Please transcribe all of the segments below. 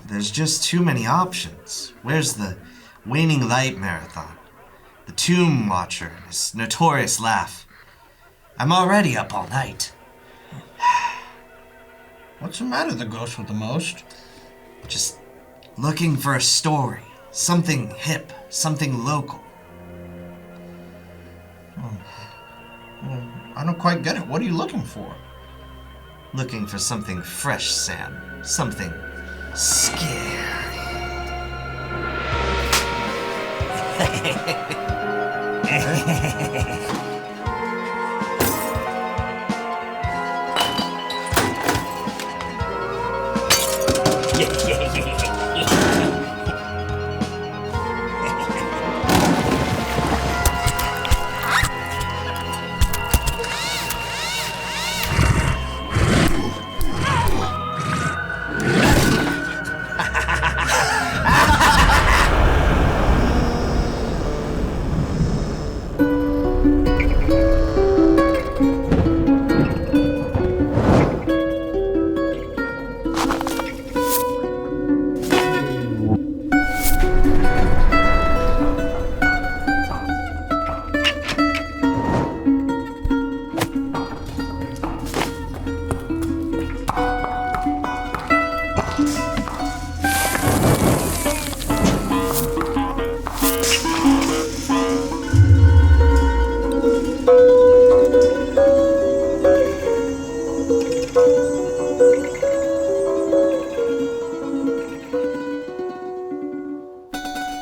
There's just too many options. Where's the Waning Light Marathon? The Tomb Watcher and his notorious laugh. I'm already up all night. What's the matter, the ghost with the most? Just looking for a story. Something hip. Something local. Well, I don't quite get it. What are you looking for? Looking for something fresh, Sam. Something scary.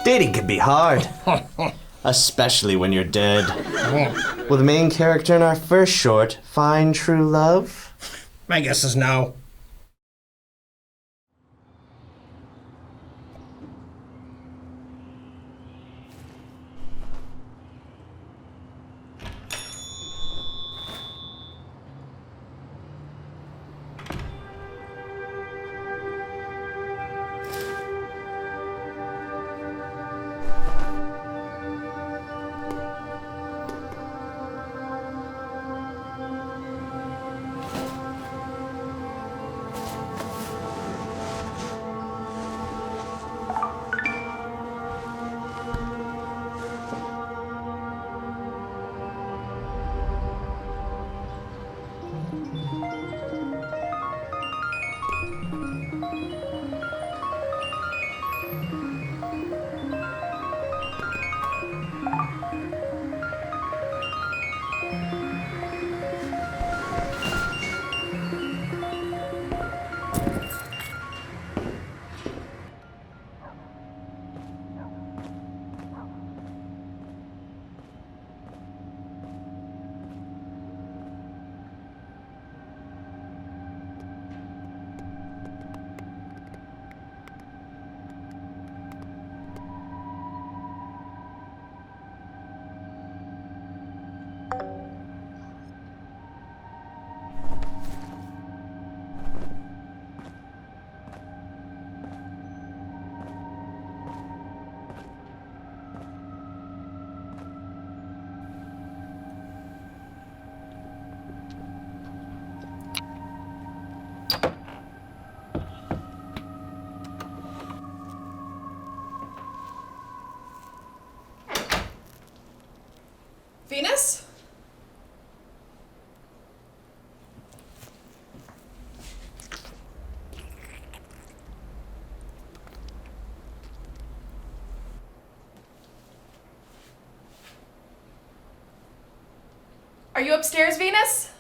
Dating can be hard. Especially when you're dead. Will the main character in our first short find true love? My guess is no. Venus? Are you upstairs, Venus?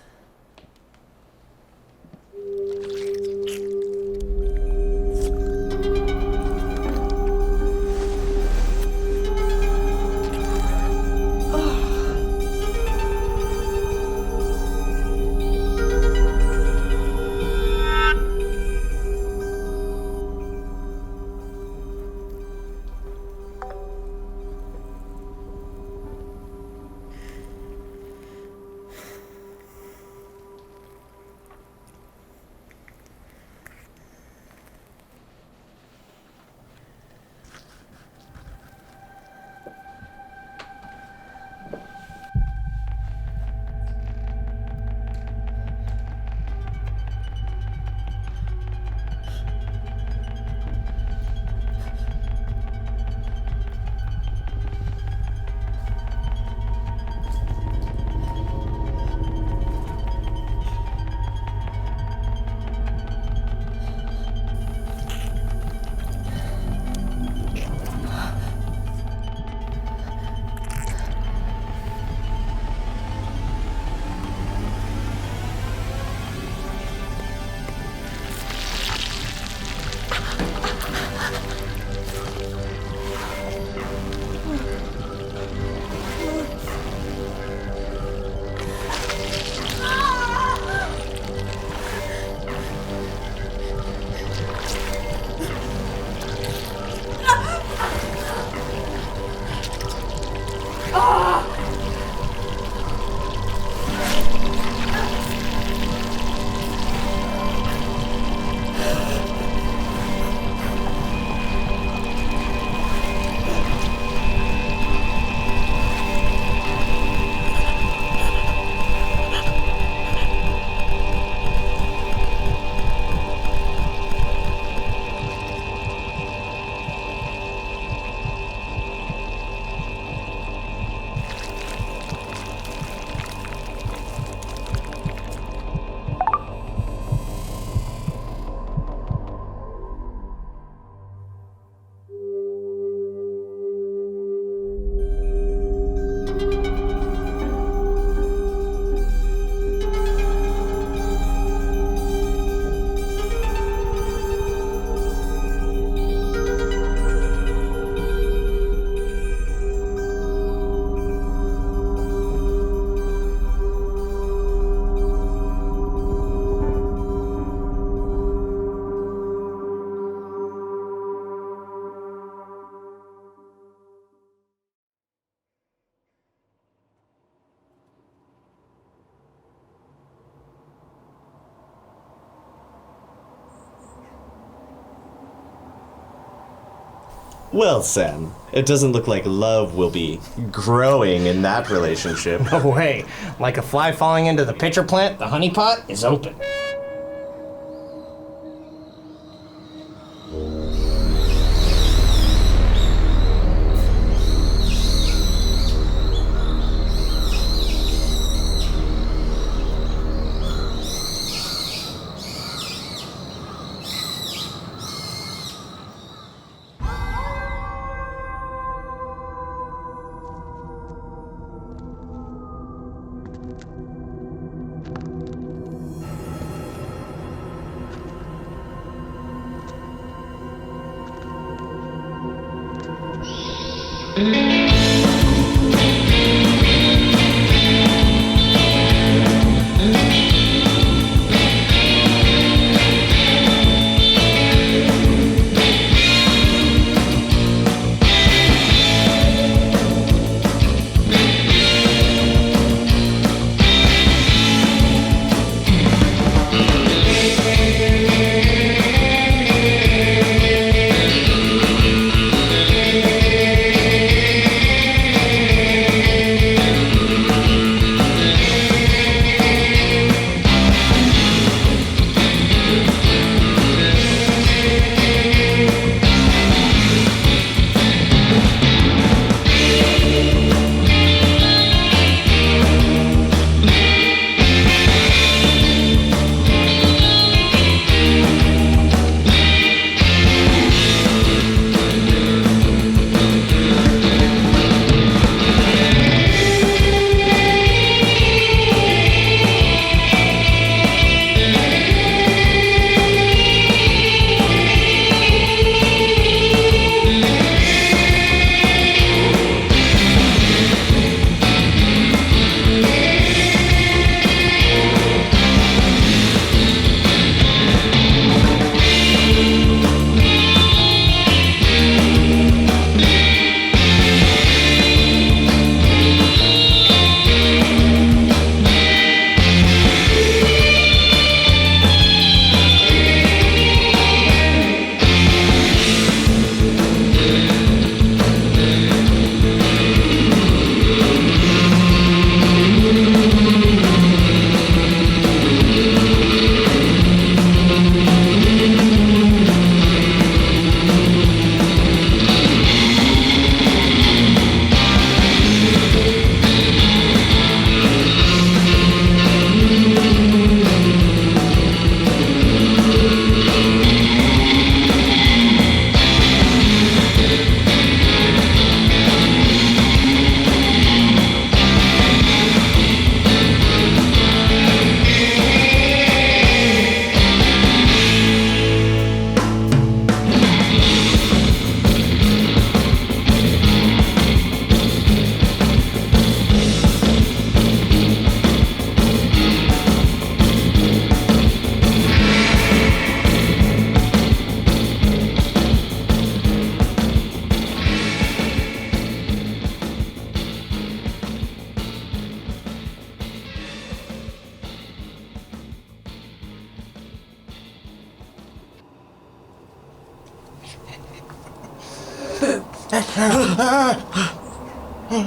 Well, Sam, it doesn't look like love will be growing in that relationship. No way. Like a fly falling into the pitcher plant, the honey pot is open.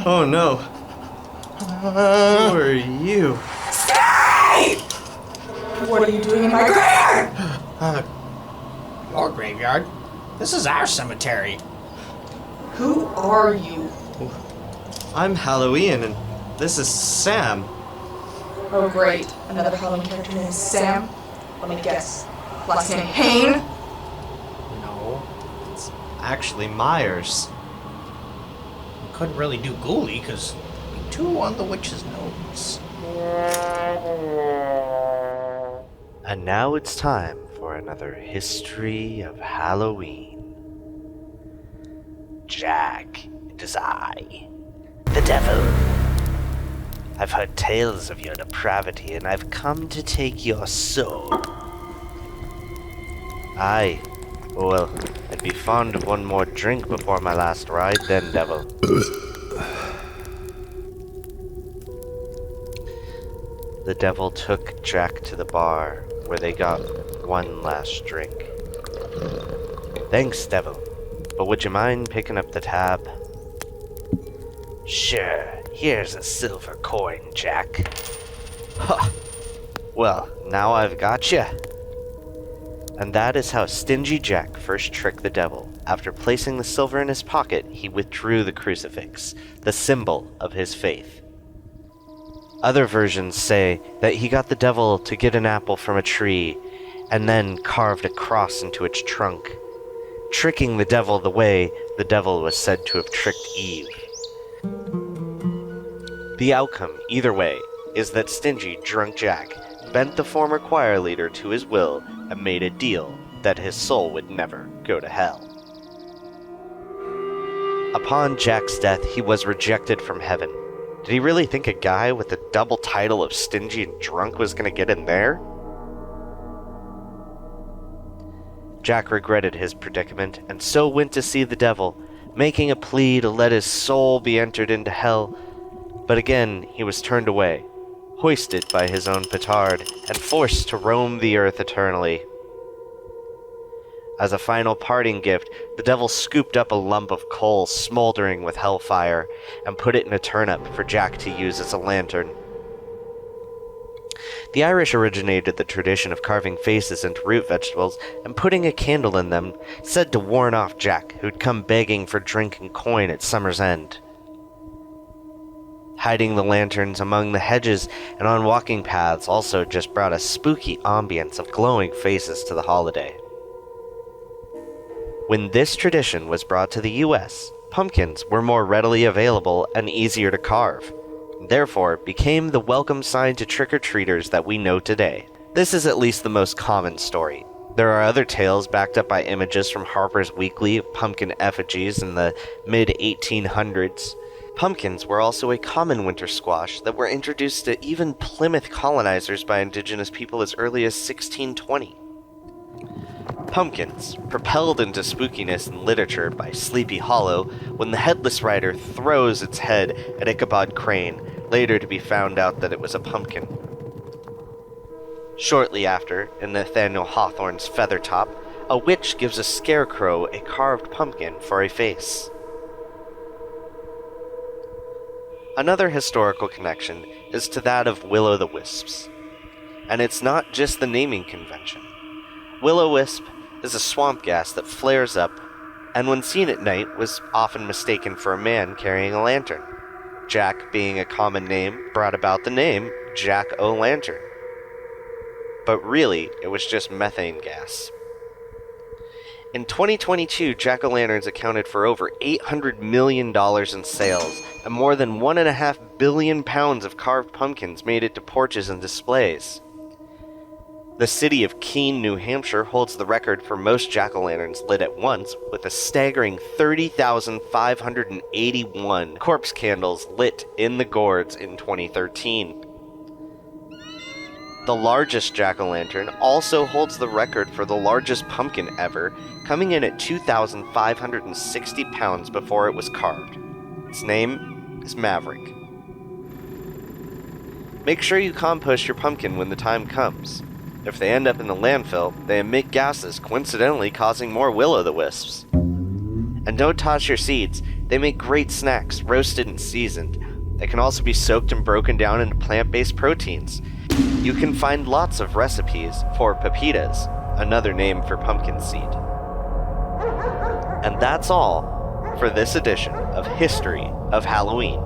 Oh no. Who are you? What are you doing in my graveyard? Your graveyard? This is our cemetery. Who are you? I'm Hallow Ian, and this is Sam. Oh, great. Another Halloween character named Sam. Let me guess. Last name Payne? No. It's actually Myers. We couldn't really do Ghoulie, because we two on the witch's nose. And now it's time for another history of Halloween. Jack, it is I, the devil. I've heard tales of your depravity, and I've come to take your soul. Aye. Well, I'd be fond of one more drink before my last ride then, devil. The devil took Jack to the bar, where they got one last drink. Thanks, devil. but would you mind picking up the tab? Sure, here's a silver coin, Jack. Huh. Well, now I've got you. And that is how Stingy Jack first tricked the devil. After placing the silver in his pocket, he withdrew the crucifix, the symbol of his faith. Other versions say that he got the devil to get an apple from a tree and then carved a cross into its trunk, tricking the devil the way the devil was said to have tricked Eve. The outcome, either way, is that Stingy Drunk Jack bent the former choir leader to his will and made a deal that his soul would never go to hell. Upon Jack's death, he was rejected from heaven. Did he really think a guy with the double title of stingy and drunk was going to get in there? Jack regretted his predicament and so went to see the devil, making a plea to let his soul be entered into hell. But again, he was turned away, hoisted by his own petard, and forced to roam the earth eternally. As a final parting gift, the devil scooped up a lump of coal smoldering with hellfire and put it in a turnip for Jack to use as a lantern. The Irish originated the tradition of carving faces into root vegetables and putting a candle in them, said to warn off Jack, who'd come begging for drink and coin at summer's end. Hiding the lanterns among the hedges and on walking paths also just brought a spooky ambience of glowing faces to the holiday. When this tradition was brought to the US, pumpkins were more readily available and easier to carve, therefore became the welcome sign to trick-or-treaters that we know today. This is at least the most common story. There are other tales backed up by images from Harper's Weekly of pumpkin effigies in the mid-1800s. Pumpkins were also a common winter squash that were introduced to even Plymouth colonizers by indigenous people as early as 1620. Pumpkins, propelled into spookiness in literature by Sleepy Hollow when the headless rider throws its head at Ichabod Crane, later to be found out that it was a pumpkin. Shortly after, in Nathaniel Hawthorne's Feathertop, a witch gives a scarecrow a carved pumpkin for a face. Another historical connection is to that of will-o'-the-wisps. And it's not just the naming convention. Will-o'-wisp is a swamp gas that flares up, and when seen at night was often mistaken for a man carrying a lantern. Jack, being a common name, brought about the name Jack-o'-lantern. But really, it was just methane gas. In 2022, jack-o'-lanterns accounted for over $800 million in sales, and more than 1.5 billion pounds of carved pumpkins made it to porches and displays. The city of Keene, New Hampshire holds the record for most jack-o'-lanterns lit at once, with a staggering 30,581 corpse candles lit in the gourds in 2013. The largest jack-o'-lantern also holds the record for the largest pumpkin ever, coming in at 2,560 pounds before it was carved. Its name is Maverick. Make sure you compost your pumpkin when the time comes. If they end up in the landfill, they emit gases, coincidentally causing more will-o'-the-wisps. And don't toss your seeds. They make great snacks, roasted and seasoned. They can also be soaked and broken down into plant-based proteins. You can find lots of recipes for pepitas, another name for pumpkin seed. And that's all for this edition of History of Halloween.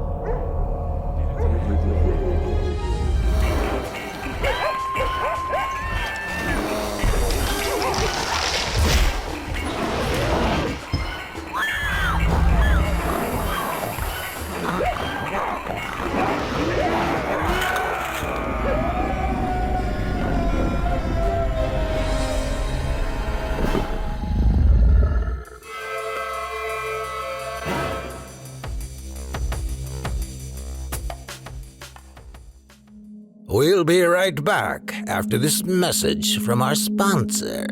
We'll be right back after this message from our sponsor.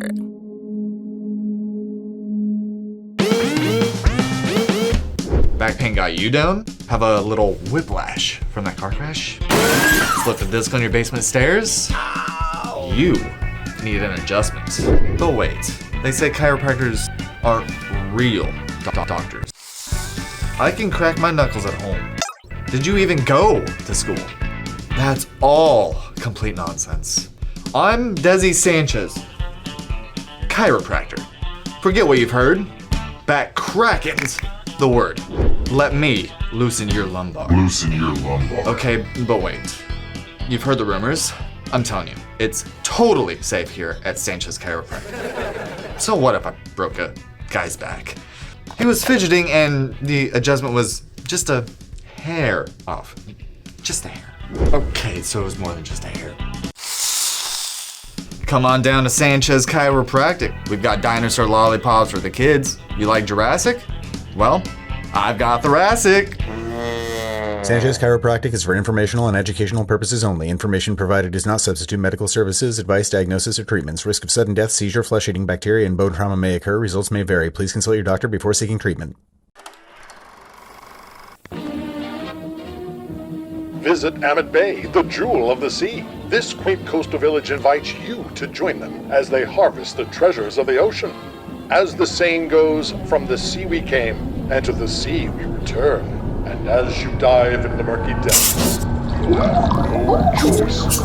Back pain got you down? Have a little whiplash from that car crash? Slipped a disc on your basement stairs? Ow. You need an adjustment. But wait, they say chiropractors aren't real doctors. I can crack my knuckles at home. Did you even go to school? That's all complete nonsense. I'm Desi Sanchez, chiropractor. Forget what you've heard. Back Kraken's the word. Let me loosen your lumbar. Okay, but wait. You've heard the rumors. I'm telling you, it's totally safe here at Sanchez Chiropractic. So what if I broke a guy's back? He was fidgeting and the adjustment was just a hair off. Just a hair. Okay, so it was more than just a hair. Come on down to Sanchez Chiropractic. We've got dinosaur lollipops for the kids. You like Jurassic? Well, I've got thoracic. Sanchez Chiropractic is for informational and educational purposes only. Information provided does not substitute medical services, advice, diagnosis, or treatments. Risk of sudden death, seizure, flesh-eating bacteria, and bone trauma may occur. Results may vary. Please consult your doctor before seeking treatment. Visit Amit Bay, the jewel of the sea. This quaint coastal village invites you to join them as they harvest the treasures of the ocean. As the saying goes, from the sea we came, and to the sea we return. And as you dive into the murky depths, you'll have no choice.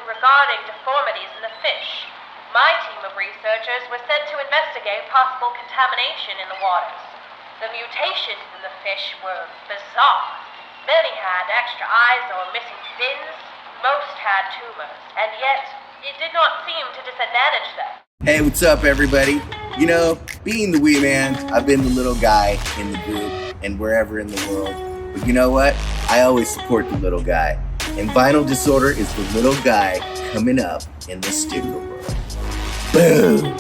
Regarding deformities in the fish. My team of researchers was sent to investigate possible contamination in the waters. The mutations in the fish were bizarre. Many had extra eyes or missing fins. Most had tumors, and yet it did not seem to disadvantage them. Hey, what's up, everybody? You know, being the wee man, I've been the little guy in the group and wherever in the world. But you know what? I always support the little guy. And Vinyl Disorder is the little guy coming up in the sticker world. Boom!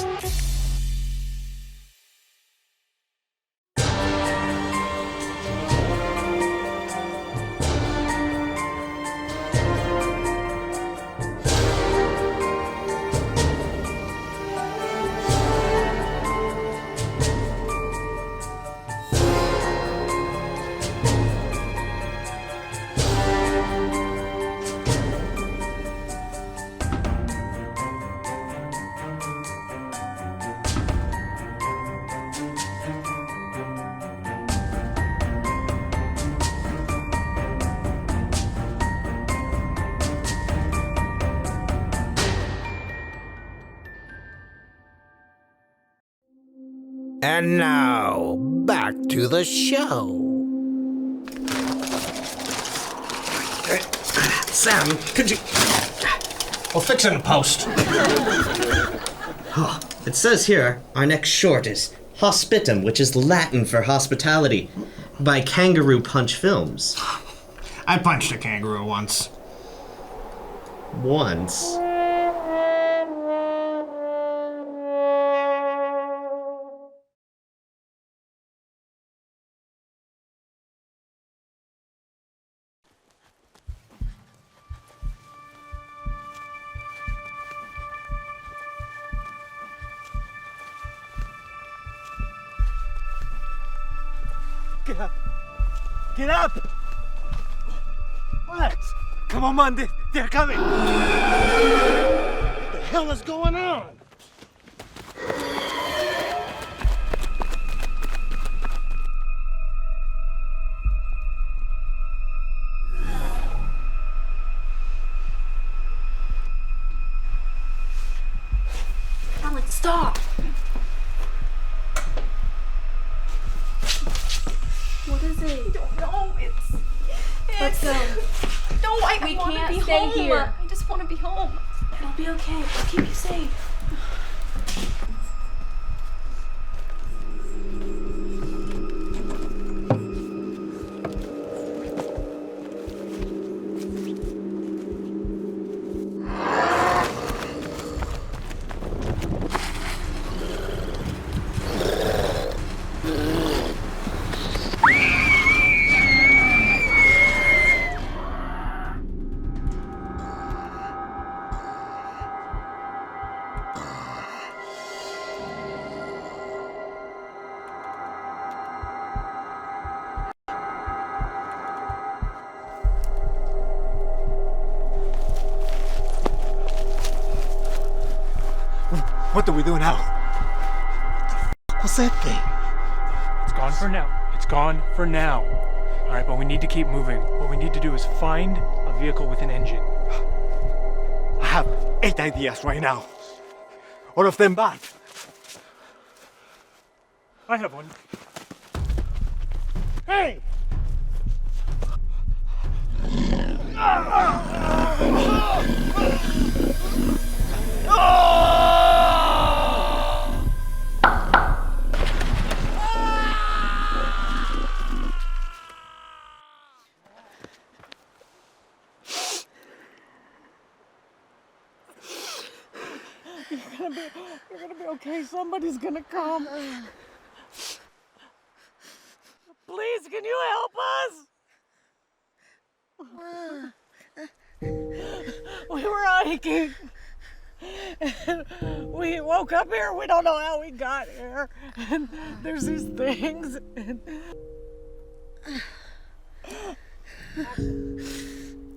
And now, back to the show. Sam, could you... We'll fix it in post. It says here, our next short is Hospitum, which is Latin for hospitality, by Kangaroo Punch Films. I punched a kangaroo once. Once? Get up! Get up! What? Come on, man, they're coming! What the hell is going on? Alex, stop! What is it? I don't know. Let's go. No, We want to can't be stay home. here. I just want to be home. It'll be okay. We'll keep you safe. What do we do now? What's that thing? It's gone for now. It's gone for now. All right, but we need to keep moving. What we need to do is find a vehicle with an engine. I have 8 ideas right now. All of them bad. I have one. Hey! You're gonna be okay. Somebody's gonna come. Please, can you help us? We were hiking. And we woke up here. We don't know how we got here. And there's these things. And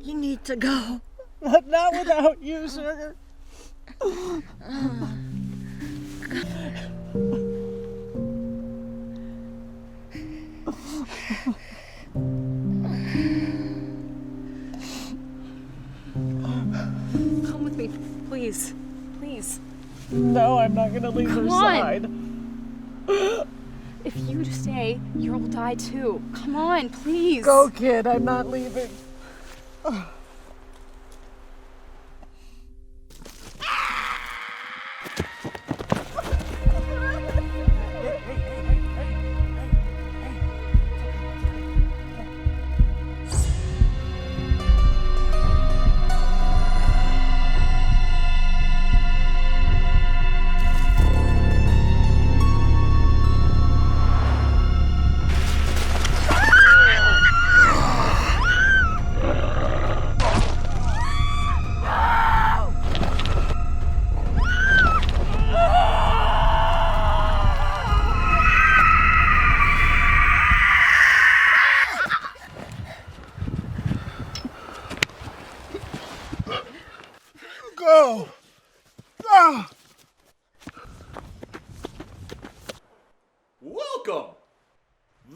you need to go. But not without you, sugar. Come with me, please. Please. No, I'm not gonna leave her side. If you stay, you'll die too. Come on, please. Go, kid. I'm not leaving. Go! Ah! Welcome!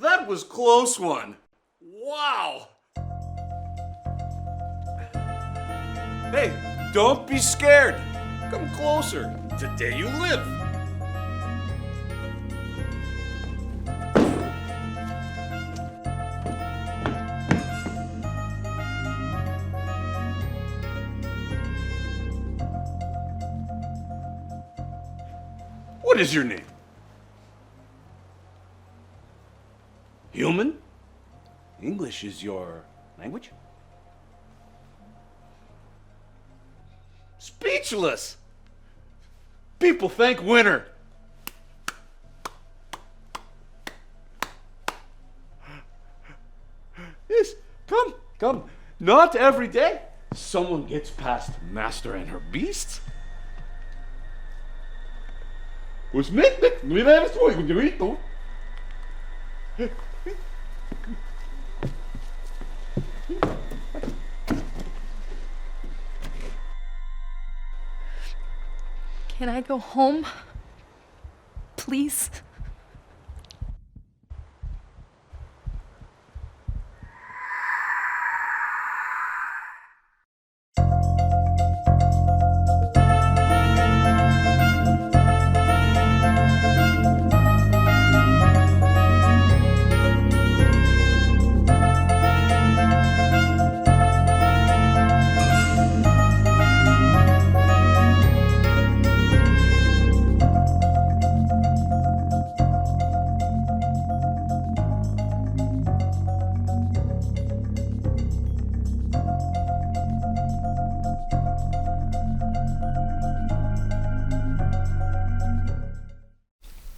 That was close one. Wow! Hey, don't be scared. Come closer. Today you live. What is your name? Human? English is your language? Speechless! People thank winter. Yes, come. Not every day someone gets past Master and her beasts. Pues mira esto, grito. Can I go home? Please?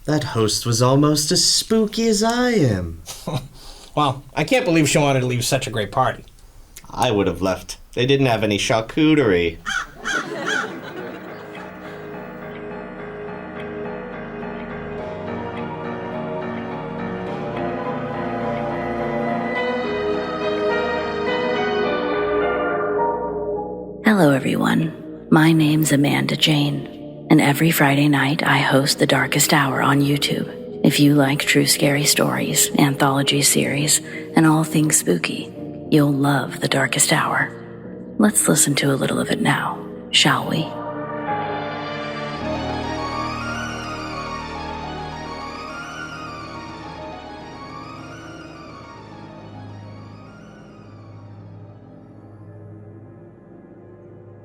That host was almost as spooky as I am. Well, I can't believe she wanted to leave such a great party. I would have left. They didn't have any charcuterie. Hello, everyone. My name's Amanda Jane. And every Friday night, I host The Darkest Hour on YouTube. If you like true scary stories, anthology series, and all things spooky, you'll love The Darkest Hour. Let's listen to a little of it now, shall we?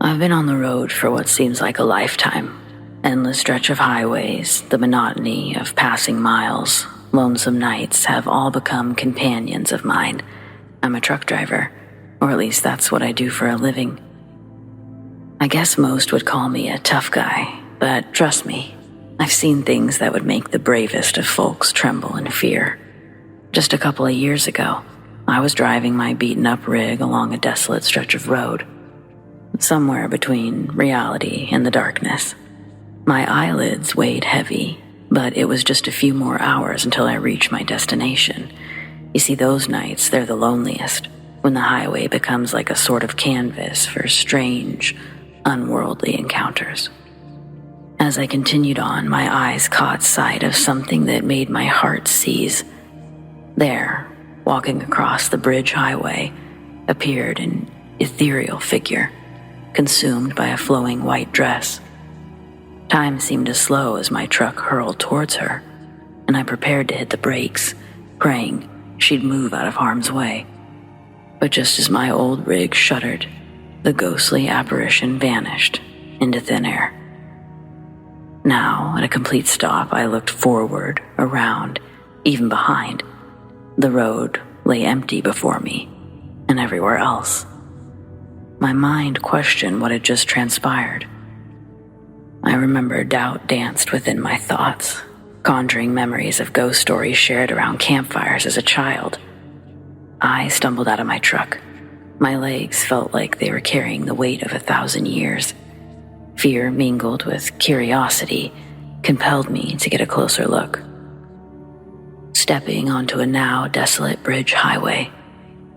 I've been on the road for what seems like a lifetime. Endless stretch of highways, the monotony of passing miles, lonesome nights have all become companions of mine. I'm a truck driver, or at least that's what I do for a living. I guess most would call me a tough guy, but trust me, I've seen things that would make the bravest of folks tremble in fear. Just a couple of years ago, I was driving my beaten-up rig along a desolate stretch of road, somewhere between reality and the darkness. My eyelids weighed heavy, but it was just a few more hours until I reached my destination. You see, those nights, they're the loneliest, when the highway becomes like a sort of canvas for strange, unworldly encounters. As I continued on, my eyes caught sight of something that made my heart seize. There, walking across the bridge highway, appeared an ethereal figure, consumed by a flowing white dress. Time seemed to slow as my truck hurled towards her, and I prepared to hit the brakes, praying she'd move out of harm's way. But just as my old rig shuddered, the ghostly apparition vanished into thin air. Now, at a complete stop, I looked forward, around, even behind. The road lay empty before me, and everywhere else. My mind questioned what had just transpired. I remember doubt danced within my thoughts, conjuring memories of ghost stories shared around campfires as a child. I stumbled out of my truck. My legs felt like they were carrying the weight of 1,000 years. Fear mingled with curiosity compelled me to get a closer look. Stepping onto a now desolate bridge highway,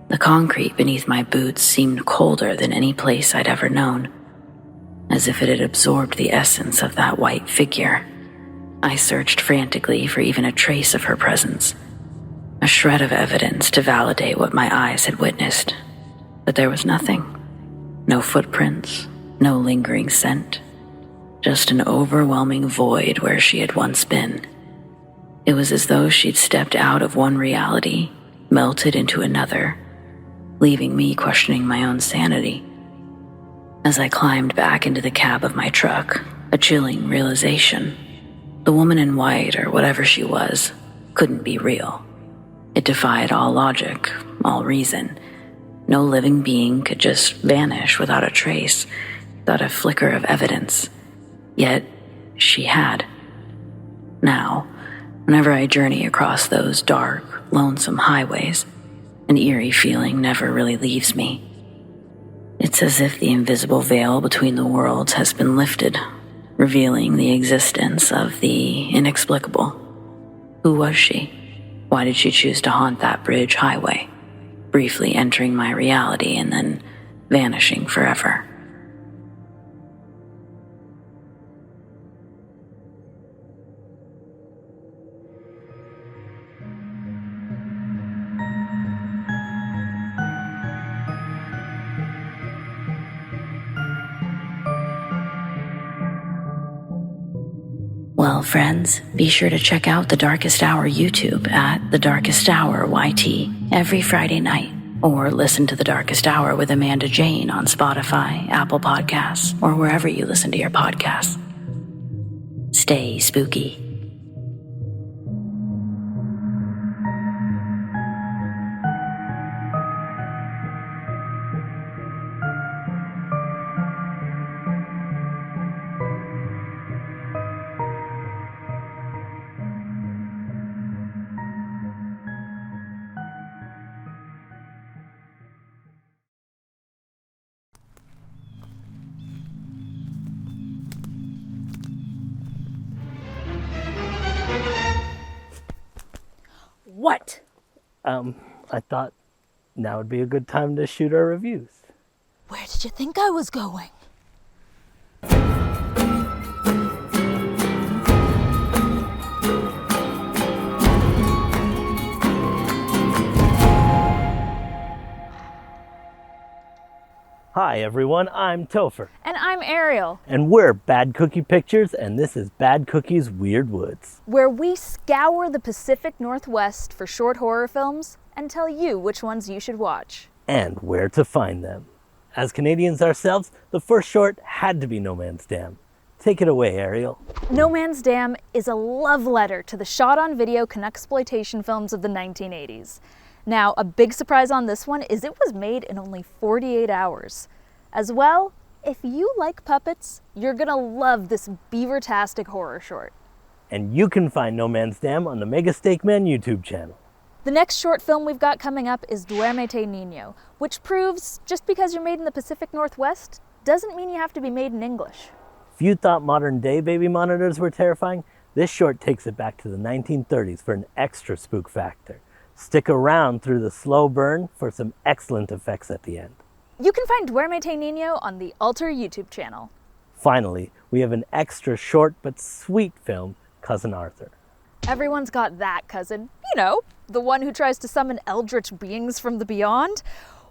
the concrete beneath my boots seemed colder than any place I'd ever known, as if it had absorbed the essence of that white figure. I searched frantically for even a trace of her presence, a shred of evidence to validate what my eyes had witnessed, but there was nothing. No footprints, no lingering scent, just an overwhelming void where she had once been. It was as though she'd stepped out of one reality, melted into another, leaving me questioning my own sanity. As I climbed back into the cab of my truck, a chilling realization. The woman in white, or whatever she was, couldn't be real. It defied all logic, all reason. No living being could just vanish without a trace, without a flicker of evidence. Yet, she had. Now, whenever I journey across those dark, lonesome highways, an eerie feeling never really leaves me. It's as if the invisible veil between the worlds has been lifted, revealing the existence of the inexplicable. Who was she? Why did she choose to haunt that bridge highway, briefly entering my reality and then vanishing forever? Well, friends, be sure to check out The Darkest Hour YouTube at The Darkest Hour YT every Friday night, or listen to The Darkest Hour with Amanda Jane on Spotify, Apple Podcasts, or wherever you listen to your podcasts. Stay spooky. What? I thought now would be a good time to shoot our reviews. Where did you think I was going? Hi everyone, I'm Topher. And I'm Ariel, And we're Bad Cookie Pictures, and this is Bad Cookie's Weird Woods. where we scour the Pacific Northwest for short horror films and tell you which ones you should watch. And where to find them. As Canadians ourselves, the first short had to be No Man's Dam. Take it away, Ariel. No Man's Dam is a love letter to the shot-on-video Canexploitation films of the 1980s. Now, a big surprise on this one is it was made in only 48 hours. As well, if you like puppets, you're gonna love this beaver-tastic horror short. And you can find No Man's Dam on the Mega Steak Man YouTube channel. The next short film we've got coming up is Duérmete Niño, which proves just because you're made in the Pacific Northwest doesn't mean you have to be made in English. If you thought modern day baby monitors were terrifying, this short takes it back to the 1930s for an extra spook factor. Stick around through the slow burn for some excellent effects at the end. You can find Duérmete Niño on the Alter YouTube channel. Finally, we have an extra short but sweet film, Cousin Arthur. Everyone's got that cousin. You know, the one who tries to summon eldritch beings from the beyond.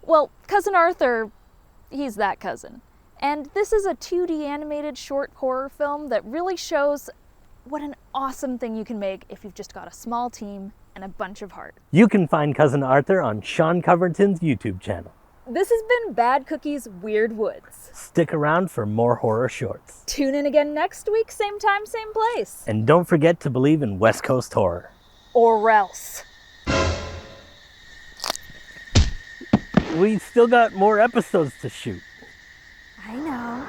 Well, Cousin Arthur, he's that cousin. And this is a 2D animated short horror film that really shows what an awesome thing you can make if you've just got a small team and a bunch of heart. You can find Cousin Arthur on Sean Coverton's YouTube channel. This has been Bad Cookie's Weird Woods. Stick around for more horror shorts. Tune in again next week, same time, same place. And don't forget to believe in West Coast horror. Or else. We still got more episodes to shoot. I know.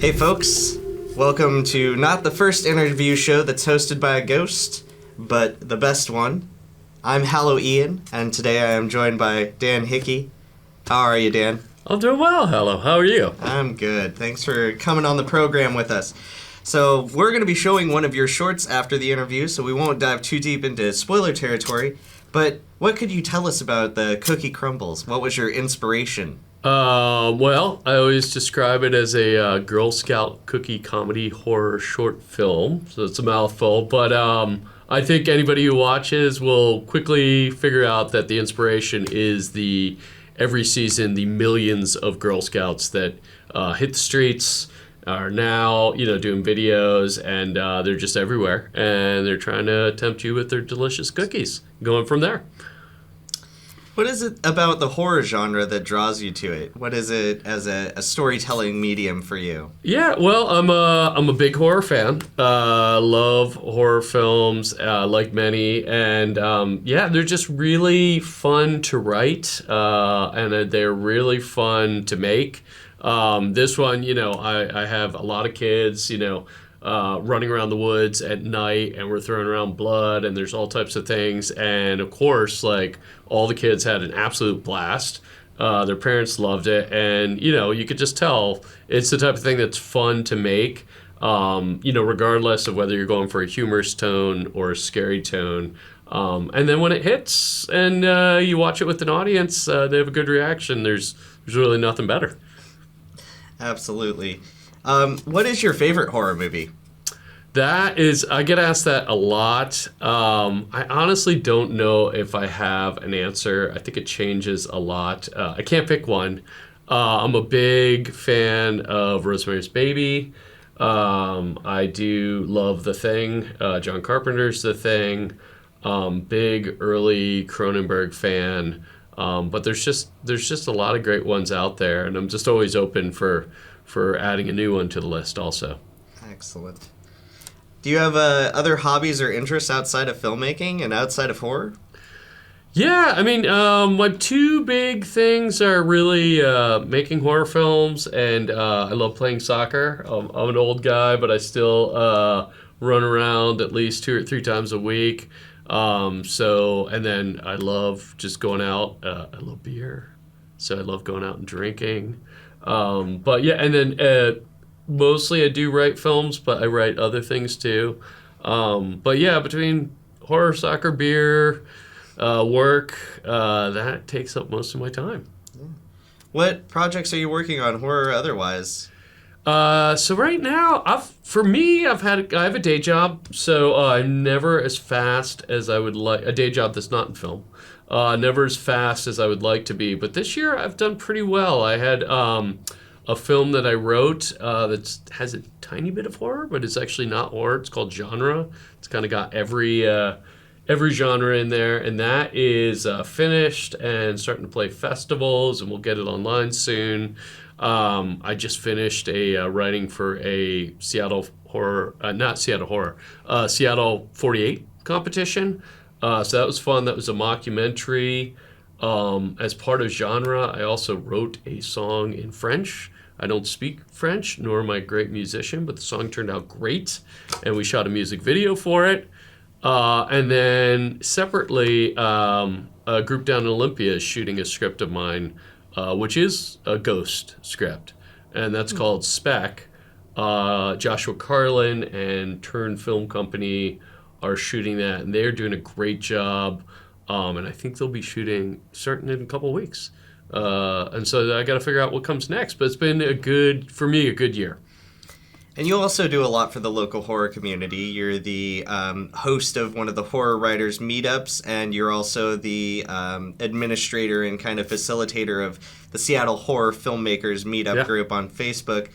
Hey folks, welcome to not the first interview show that's hosted by a ghost, but the best one. I'm Hallow Ian, and today I am joined by Dan Hickey. How are you, Dan? I'm doing well, Hallow. How are you? I'm good. Thanks for coming on the program with us. So we're going to be showing one of your shorts after the interview, so we won't dive too deep into spoiler territory, but what could you tell us about the Cookie Crumbles? What was your inspiration? Well, I always describe it as a Girl Scout cookie comedy horror short film, so it's a mouthful, but I think anybody who watches will quickly figure out that the inspiration is every season, the millions of Girl Scouts that hit the streets, are now, doing videos, and they're just everywhere, and they're trying to tempt you with their delicious cookies, going from there. What is it about the horror genre that draws you to it? What is it as a storytelling medium for you? Yeah, well, I'm a big horror fan. Love horror films, like many, and they're just really fun to write, and they're really fun to make. This one, I have a lot of kids, running around the woods at night, and we're throwing around blood, and there's all types of things, and of course, all the kids had an absolute blast. Their parents loved it, and you could just tell it's the type of thing that's fun to make, regardless of whether you're going for a humorous tone or a scary tone. And then when it hits and you watch it with an audience, they have a good reaction. There's really nothing better. Absolutely. What is your favorite horror movie? I get asked that a lot. I honestly don't know if I have an answer. I think it changes a lot. I can't pick one. I'm a big fan of Rosemary's Baby. I do love The Thing. John Carpenter's The Thing. Big early Cronenberg fan. But there's just a lot of great ones out there, and I'm just always open for adding a new one to the list also. Excellent. Do you have other hobbies or interests outside of filmmaking and outside of horror? Yeah, I mean, my two big things are really making horror films, and I love playing soccer. I'm an old guy, but I still run around at least 2 or 3 times a week. And then I love just going out. I love beer, so I love going out and drinking. Mostly I do write films, but I write other things too. Between horror, soccer, beer, work, that takes up most of my time. what projects are you working on, horror or otherwise? So right now, I have a day job, so I'm never as fast as I would like. A day job that's not in film, never as fast as I would like to be. But this year, I've done pretty well. I had a film that I wrote that has a tiny bit of horror, but it's actually not horror. It's called genre. It's kind of got every genre in there, and that is finished and starting to play festivals, and we'll get it online soon. I just finished a writing for a Seattle 48 competition. So that was fun. That was a mockumentary. As part of genre, I also wrote a song in French. I don't speak French, nor am I a great musician, but the song turned out great, and we shot a music video for it. And then separately, a group down in Olympia is shooting a script of mine, which is a ghost script, and that's called Spec. Joshua Carlin and Turn Film Company are shooting that, and they're doing a great job. And I think they'll be starting in a couple of weeks. And so I got to figure out what comes next. But it's been a good year. And you also do a lot for the local horror community. You're the host of one of the horror writers meetups, and you're also the administrator and kind of facilitator of the Seattle Horror Filmmakers Meetup group on Facebook.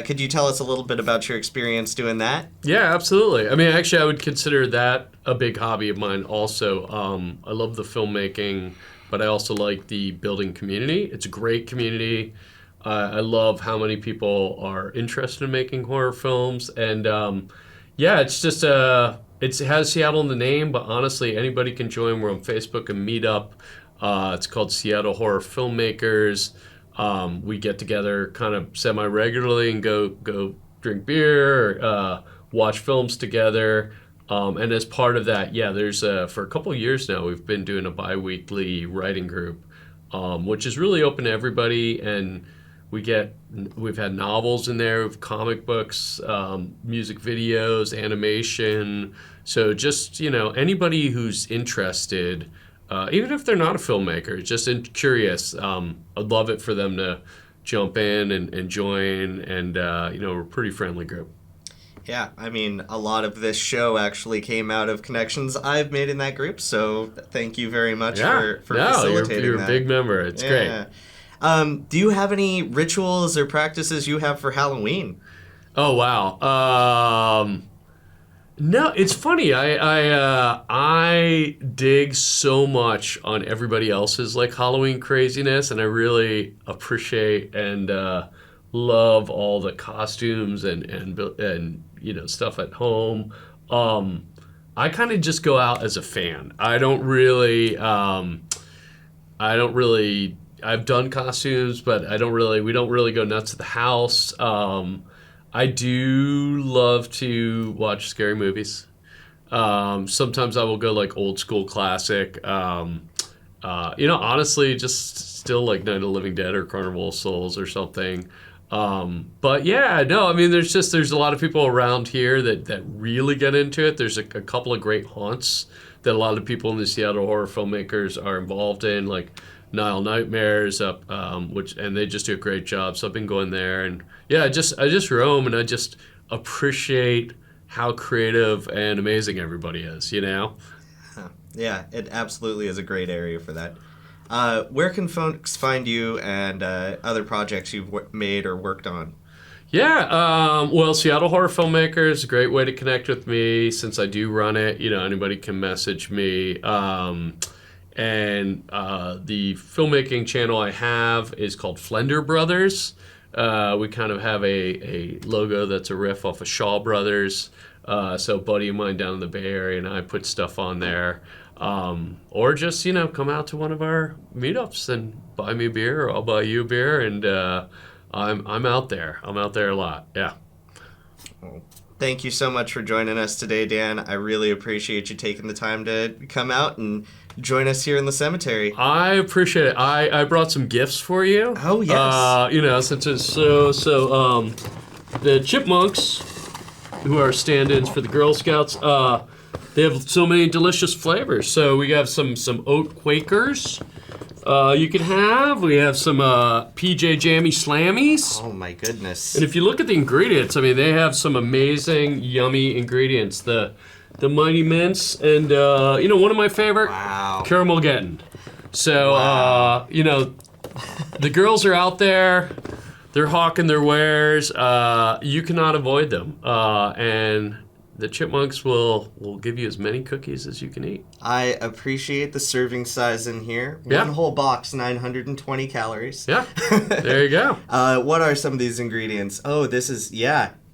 Could you tell us a little bit about your experience doing that? Yeah, absolutely. I mean, actually, I would consider that a big hobby of mine also. I love the filmmaking, but I also like the building community. It's a great community. I love how many people are interested in making horror films. And it's just, it has Seattle in the name, but honestly, anybody can join. We're on Facebook and Meetup. It's called Seattle Horror Filmmakers. We get together kind of semi-regularly and go drink beer, watch films together. And as part of that, there's for a couple of years now, we've been doing a bi-weekly writing group, which is really open to everybody. And we've had novels in there, we've comic books, music videos, animation. So just, anybody who's interested, even if they're not a filmmaker, just curious, I'd love it for them to jump in and join. And, we're a pretty friendly group. Yeah, I mean, a lot of this show actually came out of connections I've made in that group, so thank you very much for facilitating you're that. A big member. It's great. Do you have any rituals or practices you have for Halloween? Oh, wow. No, it's funny. I dig so much on everybody else's Halloween craziness, and I really appreciate and love all the costumes and stuff at home. I kind of just go out as a fan. I've done costumes, but we don't really go nuts at the house. I do love to watch scary movies. Sometimes I will go old school classic. Honestly, just still Night of the Living Dead or Carnival of Souls or something. But there's a lot of people around here that really get into it. There's a couple of great haunts that a lot of people in the Seattle horror filmmakers are involved in, like Nile Nightmares and they just do a great job. So I've been going there, and I just roam, and I just appreciate how creative and amazing everybody is, Yeah, it absolutely is a great area for that. Where can folks find you and other projects you've made or worked on? Seattle Horror Filmmakers is a great way to connect with me since I do run it. Anybody can message me. And the filmmaking channel I have is called Flender Bros. We kind of have a logo that's a riff off of Shaw Brothers. So a buddy of mine down in the Bay Area and I put stuff on there. Or just, come out to one of our meetups and buy me a beer, or I'll buy you a beer, and I'm out there. I'm out there a lot, yeah. Well, thank you so much for joining us today, Dan. I really appreciate you taking the time to come out and join us here in the cemetery. I appreciate it. I brought some gifts for you. Oh, yes. Since it's so the Chipmunks, who are stand-ins for the Girl Scouts, they have so many delicious flavors. So we have some oat Quakers you can have. We have some PJ Jammy Slammies. Oh my goodness. And if you look at the ingredients, I mean, they have some amazing, yummy ingredients. The Mighty Mints and, one of my favorite, Caramel Gettin'. So, the girls are out there. They're hawking their wares. You cannot avoid them. And the chipmunks will give you as many cookies as you can eat. I appreciate the serving size in here. Yeah. One whole box, 920 calories. Yeah, there you go. What are some of these ingredients? Oh, this is,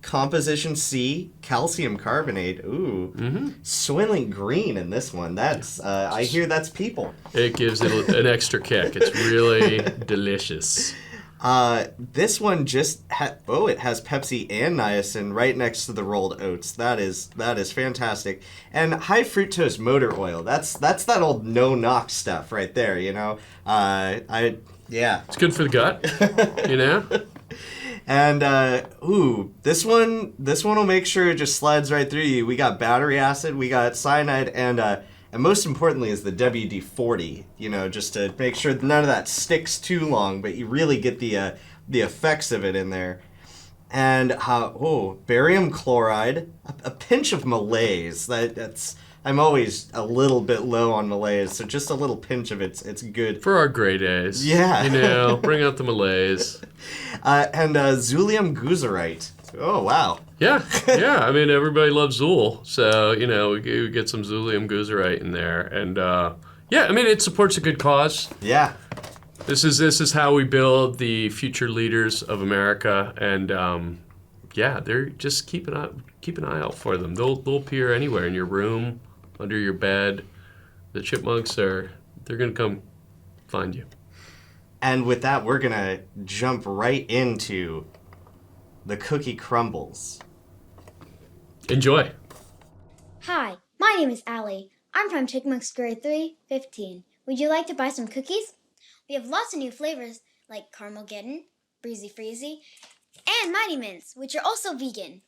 Composition C, calcium carbonate. Ooh. Mm-hmm. Soylent Green in this one. That's, I hear that's people. It gives it an extra kick. It's really delicious. This one just it has Pepsi and niacin right next to the rolled oats. That is fantastic. And high fructose motor oil. That's that old no-knock stuff right there, It's good for the gut, And this one will make sure it just slides right through you. We got battery acid, we got cyanide, and most importantly is the WD-40. Just to make sure none of that sticks too long, but you really get the effects of it in there. And barium chloride, a pinch of malaise. I'm always a little bit low on malaise, so just a little pinch of it's good. For our gray days. Yeah. Bring out the malaise. And Zulium guzerite. Oh, wow. Yeah. I mean, everybody loves Zool, so, we get some Zulium guzerite in there. And, it supports a good cause. Yeah. This is how we build the future leaders of America, and, they're just keep an eye out for them. They'll appear anywhere in your room, under your bed. The chipmunks they're gonna come find you. And with that, we're gonna jump right into the Cookie Crumbles. Enjoy. Hi, my name is Allie. I'm from Chipmunks Grade 3, 15. Would you like to buy some cookies? We have lots of new flavors like Caramel Gettin', Breezy Freezy, and Mighty Mints, which are also vegan.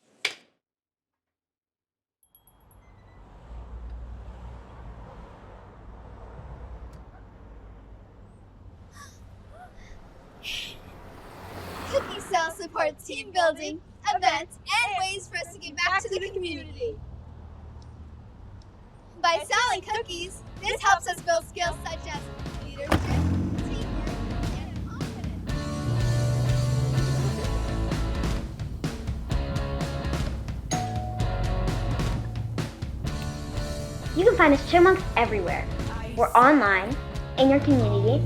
Cookie Cell supports team building, events, and ways for us to give back to the community. By selling cookies, this helps us build skills such as leadership, teamwork, and confidence. You can find us chipmunks everywhere. We're online, in your community,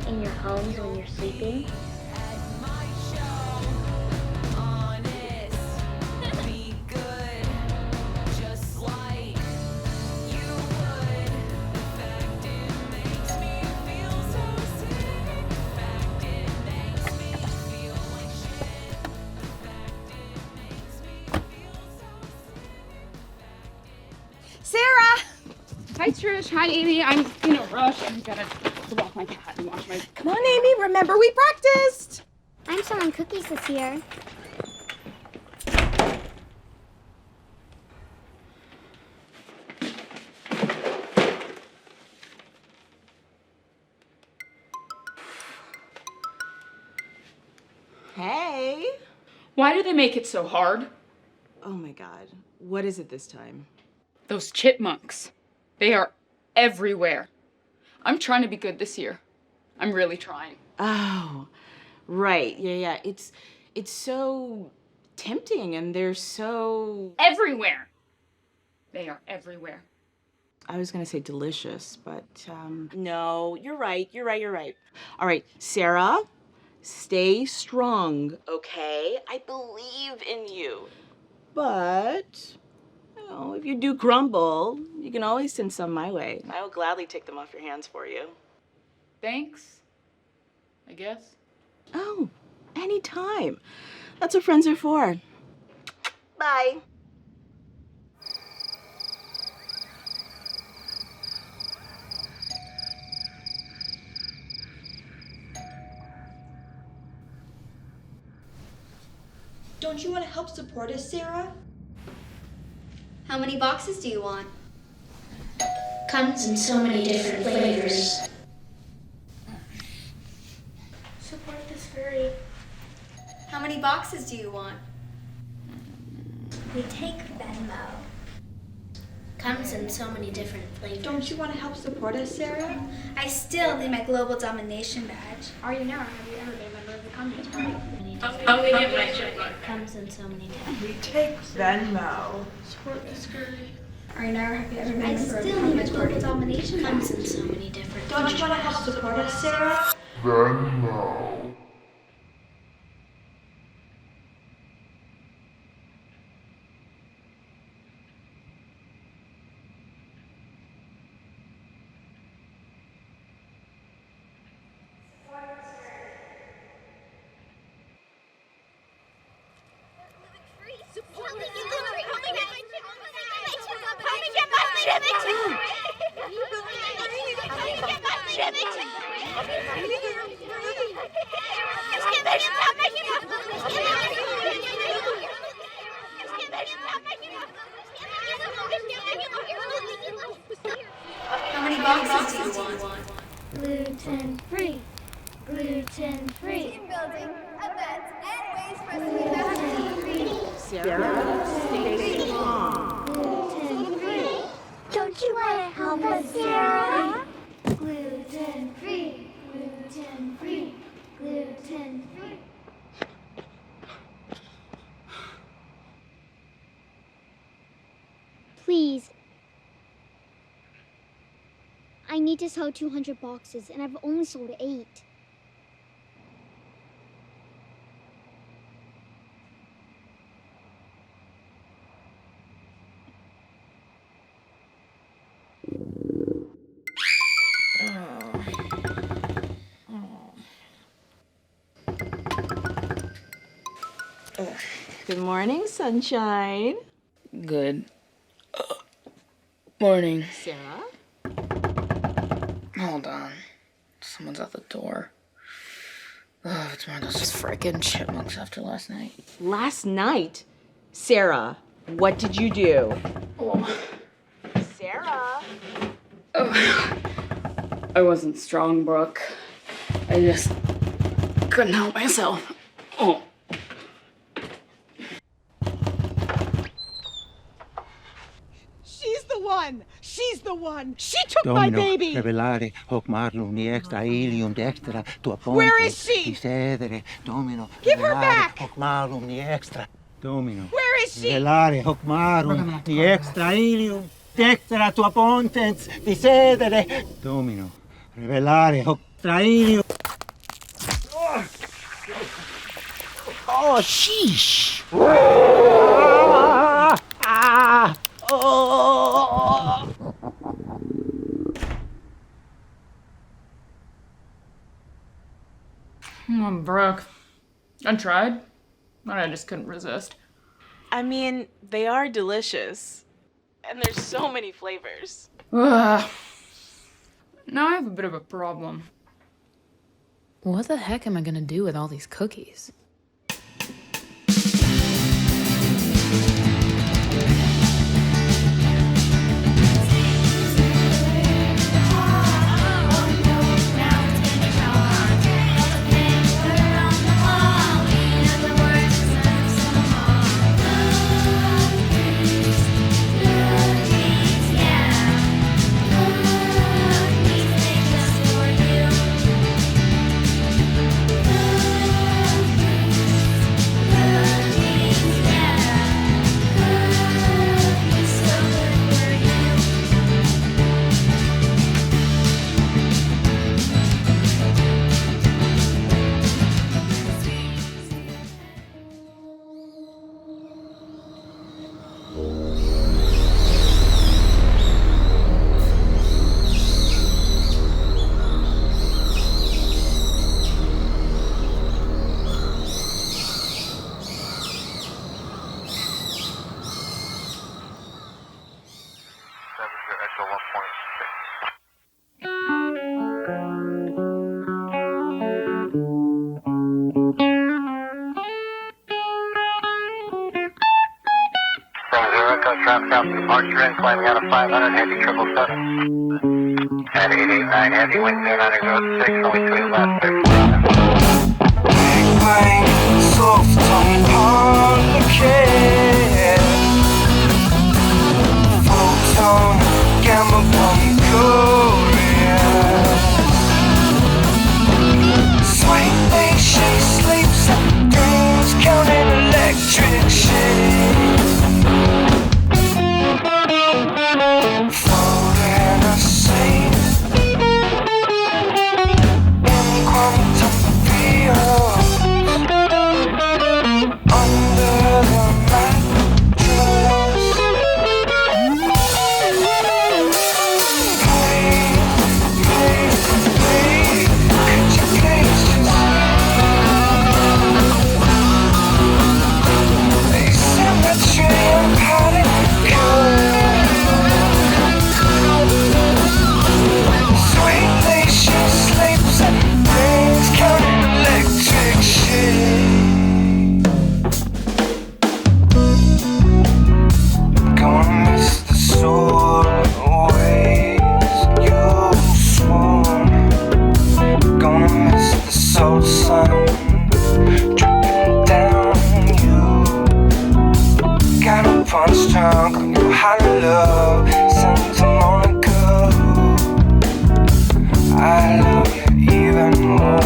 in your homes when you're sleeping. Sarah! Hi, Trish. Hi, Amy. I'm in a rush. I'm gonna walk my cat and wash my... Come on, Amy. Remember, we practiced. I'm selling cookies this year. Hey. Why do they make it so hard? Oh my God. What is it this time? Those chipmunks. They are everywhere. I'm trying to be good this year. I'm really trying. Oh, right. Yeah. It's so tempting and they're so... Everywhere. They are everywhere. I was going to say delicious, but no, you're right. All right, Sarah, stay strong, okay? I believe in you. But, if you do grumble, you can always send some my way. I will gladly take them off your hands for you. Thanks, I guess. Oh, anytime. That's what friends are for. Bye. Don't you want to help support us, Sarah? How many boxes do you want? Comes in so many different flavors. scurry. How many boxes do you want? We take Venmo. Comes in so many different flavors. Don't you want to help support us, Sarah? I still need my global domination badge. Are you now? Have you ever been a member of the Communist Party? Comes in so many different. We take Venmo. Support the scurry. Are you now? Have you ever been a member of the Communist Party? Domination comes in so many different. Don't you want to help support us, Sarah? Venmo. How many boxes do you want? Gluten-free. Gluten-free. Team building, events, and ways for us to be better. Sarah, stay strong. Gluten-free. Don't you want to help us, Sarah? Gluten-free. Gluten-free. Gluten-free. Please. I need to sell 200 boxes, and I've only sold 8. Good morning, sunshine. Good. Morning. Sarah? Hold on. Someone's at the door. Oh, it's one of those frickin' chipmunks after last night. Last night? Sarah, what did you do? Oh. Sarah? Oh. I wasn't strong, Brooke. I just couldn't help myself. Oh. She's the one! She's the one! She took my baby! Revelare hoc marlum ni extra ilium dextra tua ponte. Where is she? Discedere, Domino. Give her revelare back! Hoc malum ni extra. Domino. Where is she? Revelare hoc marum ni extra ilium dextra tua pontens. Discedere, Domino. Revelare hoc extra ilium. Oh, sheesh! Oh! I'm broke. I tried, but I just couldn't resist. I mean, they are delicious. And there's so many flavors. Ugh. Now I have a bit of a problem. What the heck am I gonna do with all these cookies? Trap south departure and climbing out of 500, heavy 777. At 889 heavy, wind 906, only 2 left. champagne, soft on parquet. Photon, gamma bomb, Korea. Sweetly she sleeps and dreams, counting electric sheep. Falling asleep in quantum fields under the mattress. Please, could you please just symmetry and particle. Sweetly she sleeps and brings counting electric sheep. Gonna miss the solar waves you swoon. Gonna miss the salt sun dripping down you. Got a punch drunk on your hot love, Santa Monica. I love you even more.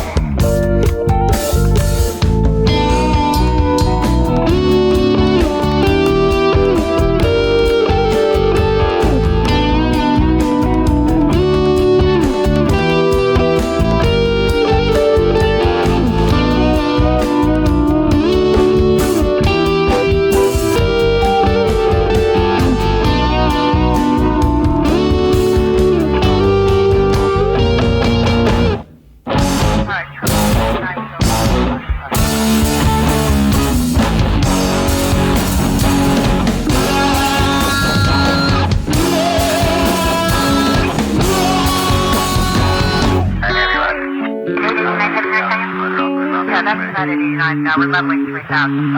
Yeah, that's about 89 now. We're leveling 3,000.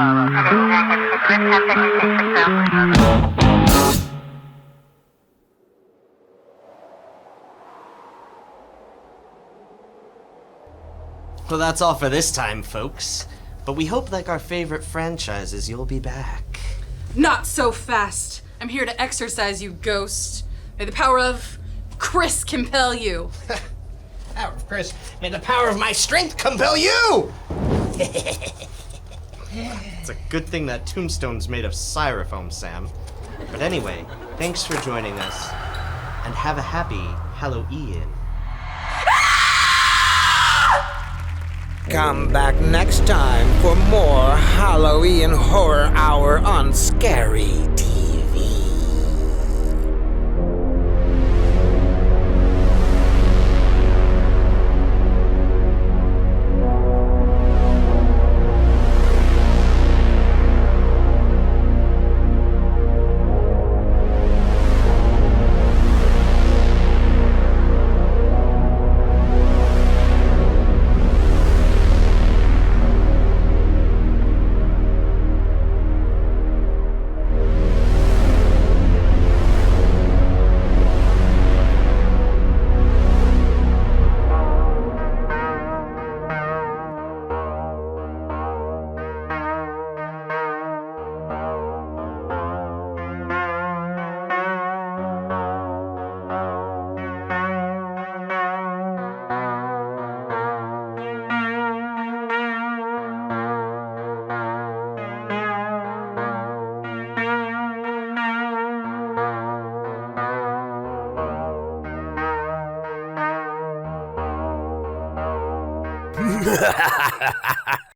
Well, that's all for this time, folks. But we hope, like our favorite franchises, you'll be back. Not so fast. I'm here to exorcise you, ghost. May the power of Chris compel you. Power of Chris, may the power of my strength compel you! It's a good thing that tombstone's made of styrofoam, Sam. But anyway, thanks for joining us, and have a happy Hallow Ian. Come back next time for more Hallow Ian Horror Hour on Scary TV.